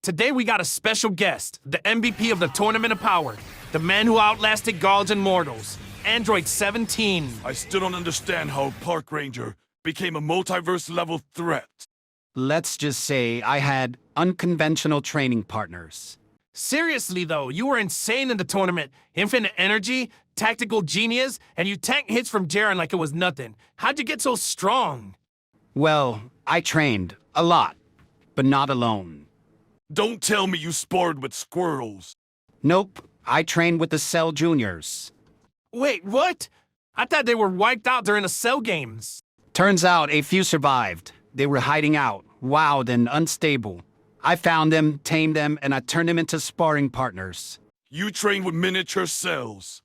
Today we got a special guest, the MVP of the Tournament of Power, the man who outlasted gods and mortals, Android 17. I still don't understand how a park ranger became a multiverse-level threat. Let's just say I had unconventional training partners. Seriously though, you were insane in the tournament. Infinite energy, tactical genius, and you tanked hits from Jiren like it was nothing. How'd you get so strong? Well, I trained a lot, but not alone. Don't tell me you sparred with squirrels. Nope, I trained with the Cell Juniors. Wait, what? I thought they were wiped out during the Cell games. Turns out a few survived. They were hiding out, wild and unstable. I found them, tamed them, and I turned them into sparring partners. You trained with miniature cells.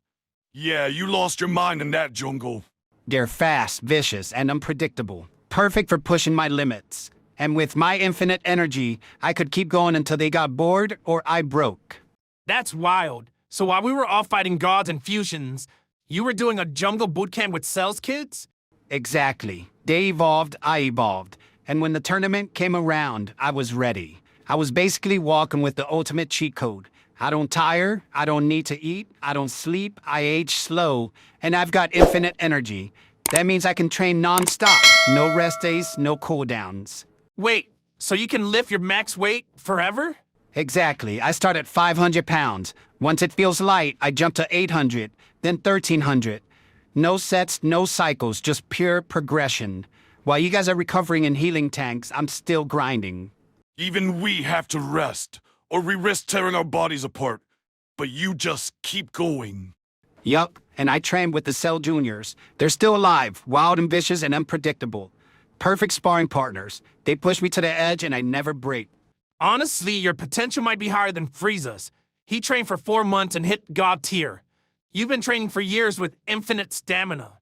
Yeah, you lost your mind in that jungle. They're fast, vicious, and unpredictable. Perfect for pushing my limits. And with my infinite energy, I could keep going until they got bored or I broke. That's wild. So while we were all fighting gods and fusions, you were doing a jungle bootcamp with Cell's kids? Exactly. They evolved, I evolved. And when the tournament came around, I was ready. I was basically walking with the ultimate cheat code. I don't tire, I don't need to eat, I don't sleep, I age slow, and I've got infinite energy. That means I can train non-stop. No rest days, no cooldowns. Wait, so you can lift your max weight forever? Exactly. I start at 500 pounds. Once it feels light, I jump to 800, then 1300. No sets, no cycles, just pure progression. While you guys are recovering in healing tanks, I'm still grinding. Even we have to rest, or we risk tearing our bodies apart. But you just keep going. Yup, and I trained with the Cell Juniors. They're still alive, wild and vicious and unpredictable. Perfect sparring partners. They push me to the edge and I never break. Honestly, your potential might be higher than Frieza's. He trained for 4 months and hit God tier. You've been training for years with infinite stamina.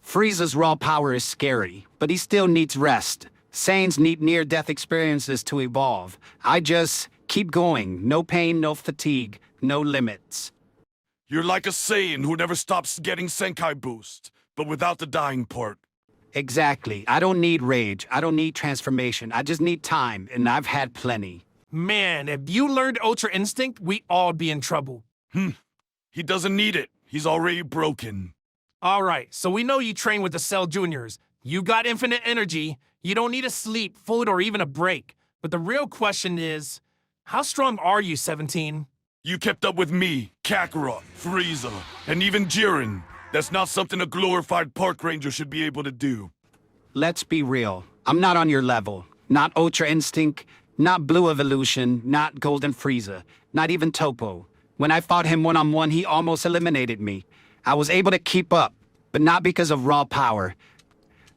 Frieza's raw power is scary, but he still needs rest. Saiyans need near-death experiences to evolve. I just keep going. No pain, no fatigue, no limits. You're like a Saiyan who never stops getting Senkai boost, but without the dying part. Exactly. I don't need rage. I don't need transformation. I just need time, and I've had plenty. Man, if you learned Ultra Instinct, we all be in trouble. He doesn't need it. He's already broken. All right, so we know you train with the Cell Juniors. You got infinite energy. You don't need a sleep, food, or even a break. But the real question is, how strong are you, 17? You kept up with me, Kakarot, Frieza, and even Jiren. That's not something a glorified park ranger should be able to do. Let's be real. I'm not on your level. Not Ultra Instinct, not Blue Evolution, not Golden Frieza, not even Toppo. When I fought him one-on-one, he almost eliminated me. I was able to keep up, but not because of raw power.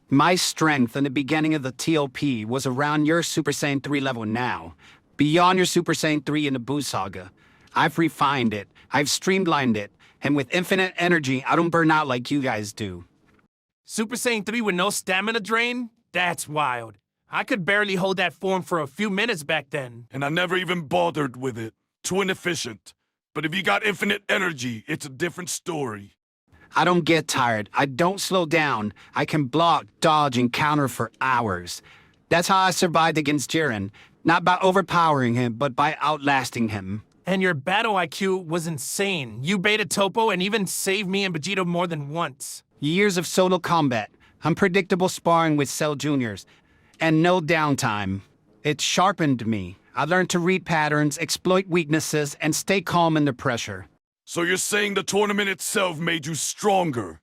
My strength in the beginning of the TOP was around your Super Saiyan 3 level now. Beyond your Super Saiyan 3 in the Buu Saga. I've refined it, I've streamlined it, and with infinite energy, I don't burn out like you guys do. Super Saiyan 3 with no stamina drain? That's wild. I could barely hold that form for a few minutes back then. And I never even bothered with it. Too inefficient. But if you got infinite energy, it's a different story. I don't get tired. I don't slow down. I can block, dodge, and counter for hours. That's how I survived against Jiren. Not by overpowering him, but by outlasting him. And your battle IQ was insane. You baited Toppo and even saved me and Vegeta more than once. Years of solo combat, unpredictable sparring with Cell Juniors, and no downtime. It sharpened me. I learned to read patterns, exploit weaknesses, and stay calm under pressure. So you're saying the tournament itself made you stronger?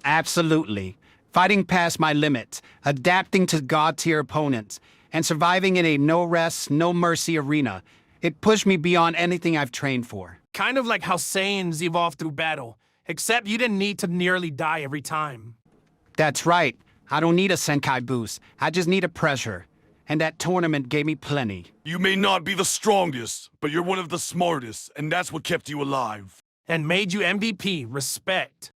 Absolutely. Fighting past my limits, adapting to God-tier opponents, and surviving in a no-rest, no-mercy arena. It pushed me beyond anything I've trained for. Kind of like how Saiyans evolve through battle, except you didn't need to nearly die every time. That's right. I don't need a Senkai boost. I just need a pressure. And that tournament gave me plenty. You may not be the strongest, but you're one of the smartest, and that's what kept you alive. And made you MVP, respect.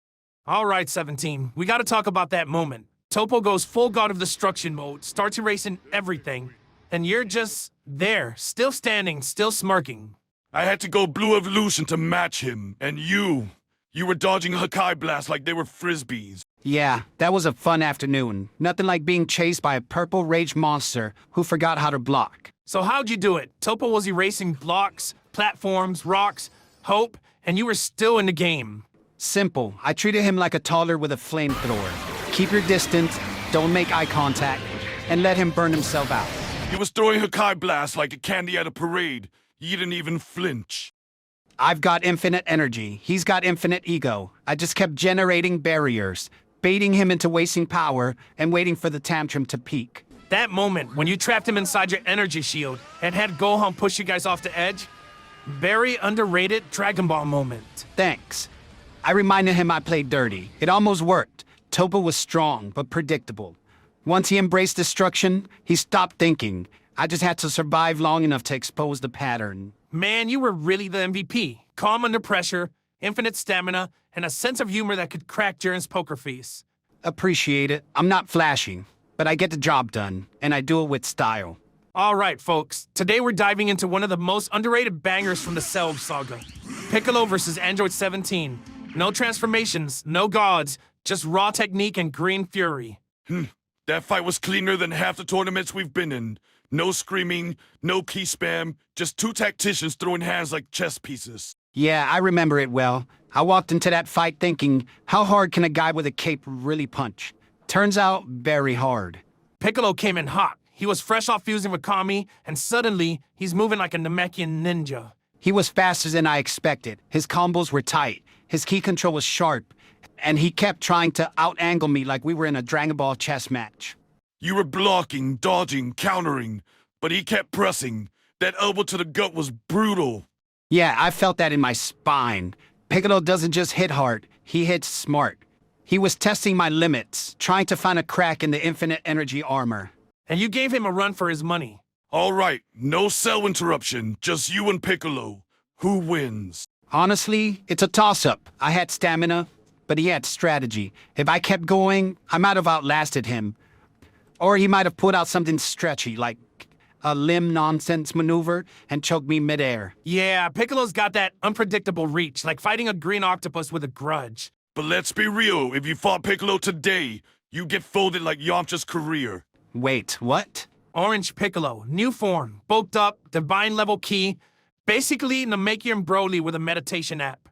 All right, 17, we gotta talk about that moment. Toppo goes full God of Destruction mode, starts erasing everything, and you're just there, still standing, still smirking. I had to go Blue Evolution to match him, and you were dodging Hakai Blast like they were frisbees. Yeah, that was a fun afternoon. Nothing like being chased by a purple rage monster who forgot how to block. So how'd you do it? Toppo was erasing blocks, platforms, rocks, hope, and you were still in the game. Simple. I treated him like a toddler with a flamethrower. Keep your distance, don't make eye contact, and let him burn himself out. He was throwing Hakai Blast like a candy at a parade. He didn't even flinch. I've got infinite energy. He's got infinite ego. I just kept generating barriers, baiting him into wasting power and waiting for the tantrum to peak. That moment when you trapped him inside your energy shield and had Gohan push you guys off the edge, very underrated Dragon Ball moment. Thanks. I reminded him I played dirty. It almost worked. Toppo was strong, but predictable. Once he embraced destruction, he stopped thinking. I just had to survive long enough to expose the pattern. Man, you were really the MVP. Calm under pressure, infinite stamina, and a sense of humor that could crack Jiren's poker face. Appreciate it. I'm not flashy, but I get the job done, and I do it with style. All right, folks. Today we're diving into one of the most underrated bangers from the Cell saga. Piccolo versus Android 17. No transformations, no gods, just raw technique and green fury. That fight was cleaner than half the tournaments we've been in. No screaming, no key spam, just two tacticians throwing hands like chess pieces. Yeah, I remember it well. I walked into that fight thinking, how hard can a guy with a cape really punch? Turns out, very hard. Piccolo came in hot. He was fresh off fusing with Kami, and suddenly, he's moving like a Namekian ninja. He was faster than I expected. His combos were tight. His key control was sharp. And he kept trying to out-angle me like we were in a Dragon Ball chess match. You were blocking, dodging, countering, but he kept pressing. That elbow to the gut was brutal. Yeah, I felt that in my spine. Piccolo doesn't just hit hard, he hits smart. He was testing my limits, trying to find a crack in the infinite energy armor. And you gave him a run for his money. All right, no cell interruption, just you and Piccolo. Who wins? Honestly, it's a toss-up. I had stamina, but he had strategy. If I kept going, I might have outlasted him. Or he might have put out something stretchy, like a limb nonsense maneuver, and choked me midair. Yeah, Piccolo's got that unpredictable reach, like fighting a green octopus with a grudge. But let's be real, if you fought Piccolo today, you get folded like Yamcha's career. Wait, what? Orange Piccolo, new form, bulked up, divine level key, basically Namekian Broly with a meditation app.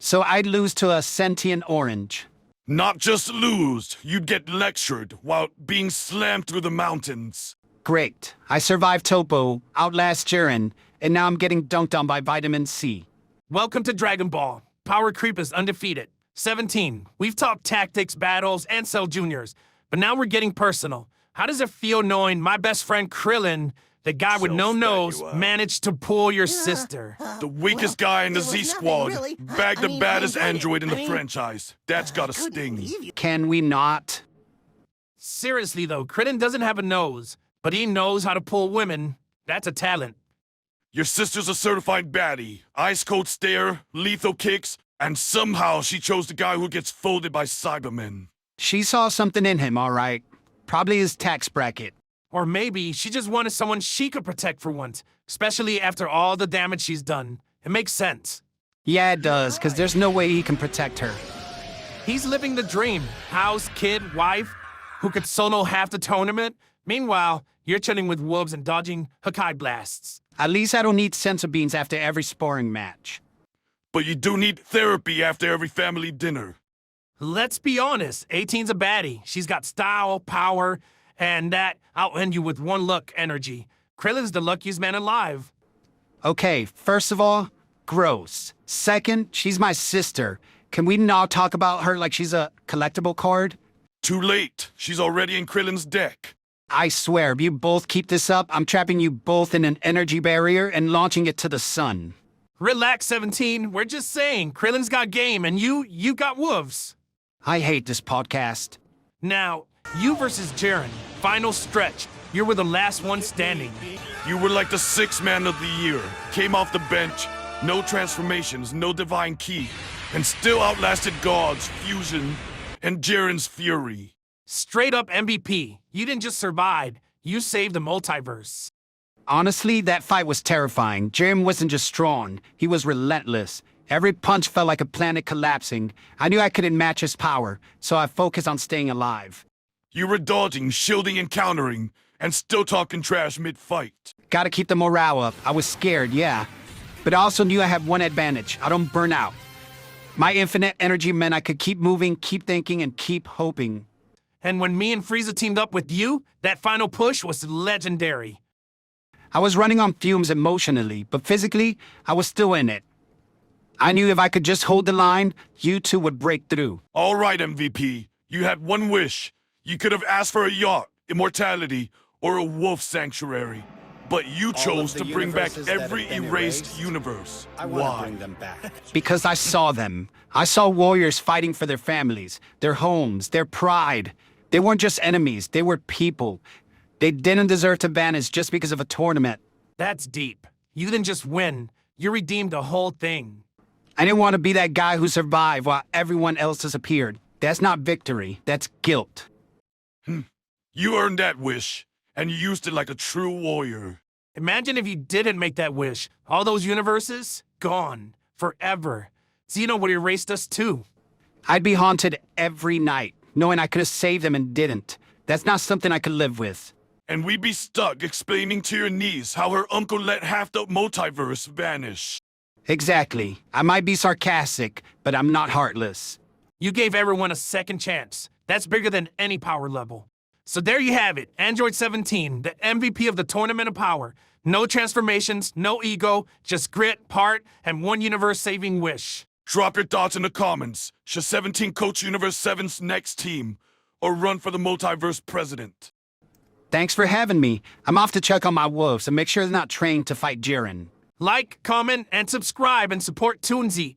So I'd lose to a sentient orange. Not just lose, you'd get lectured while being slammed through the mountains. Great. I survived Toppo, outlast Jiren, and now I'm getting dunked on by vitamin C. Welcome to Dragon Ball. Power creep is undefeated. 17. We've talked tactics, battles, and Cell Juniors, but now we're getting personal. How does it feel knowing my best friend Krillin, the guy with no nose, managed to pull your sister? The weakest guy in the Z-Squad. Bagged the baddest android in the franchise. That's gotta sting. Can we not? Seriously though, Krillin doesn't have a nose, but he knows how to pull women. That's a talent. Your sister's a certified baddie. Ice cold stare, lethal kicks, and somehow she chose the guy who gets folded by Cybermen. She saw something in him, all right. Probably his tax bracket. Or maybe she just wanted someone she could protect for once, especially after all the damage she's done. It makes sense. Yeah, it does, because there's no way he can protect her. He's living the dream. House, kid, wife, who could solo half the tournament. Meanwhile, you're chilling with wolves and dodging Hakai blasts. At least I don't need senza beans after every sparring match. But you do need therapy after every family dinner. Let's be honest, 18's a baddie. She's got style, power, and that I'll end you with one look energy. Krillin's the luckiest man alive. Okay, first of all, gross. Second, she's my sister. Can we not talk about her like she's a collectible card? Too late. She's already in Krillin's deck. I swear, if you both keep this up, I'm trapping you both in an energy barrier and launching it to the sun. Relax, 17. We're just saying, Krillin's got game, and you got wolves. I hate this podcast. Now, you versus Jiren. Final stretch. You were the last one standing. You were like the sixth man of the year. Came off the bench, no transformations, no divine key, and still outlasted God's fusion and Jiren's fury. Straight up MVP. You didn't just survive, you saved the multiverse. Honestly, that fight was terrifying. Jiren wasn't just strong, he was relentless. Every punch felt like a planet collapsing. I knew I couldn't match his power, so I focused on staying alive. You were dodging, shielding, and countering, and still talking trash mid-fight. Gotta keep the morale up. I was scared, yeah. But I also knew I had one advantage. I don't burn out. My infinite energy meant I could keep moving, keep thinking, and keep hoping. And when me and Frieza teamed up with you, that final push was legendary. I was running on fumes emotionally, but physically, I was still in it. I knew if I could just hold the line, you two would break through. All right, MVP. You had one wish. You could have asked for a yacht, immortality, or a wolf sanctuary. But you chose to bring back every erased universe. Why? Bring them back. Because I saw them. I saw warriors fighting for their families, their homes, their pride. They weren't just enemies, they were people. They didn't deserve to vanish just because of a tournament. That's deep. You didn't just win, you redeemed the whole thing. I didn't want to be that guy who survived while everyone else disappeared. That's not victory, that's guilt. You earned that wish, and you used it like a true warrior. Imagine if you didn't make that wish. All those universes, gone. Forever. Xeno would erase us too. I'd be haunted every night, knowing I could have saved them and didn't. That's not something I could live with. And we'd be stuck explaining to your niece how her uncle let half the multiverse vanish. Exactly. I might be sarcastic, but I'm not heartless. You gave everyone a second chance. That's bigger than any power level. So there you have it, Android 17, the MVP of the Tournament of Power. No transformations, no ego, just grit, heart, and one universe-saving wish. Drop your thoughts in the comments. Should 17 coach Universe 7's next team, or run for the multiverse president? Thanks for having me. I'm off to check on my wolves and make sure they're not trained to fight Jiren. Like, comment, and subscribe and support Toonsy.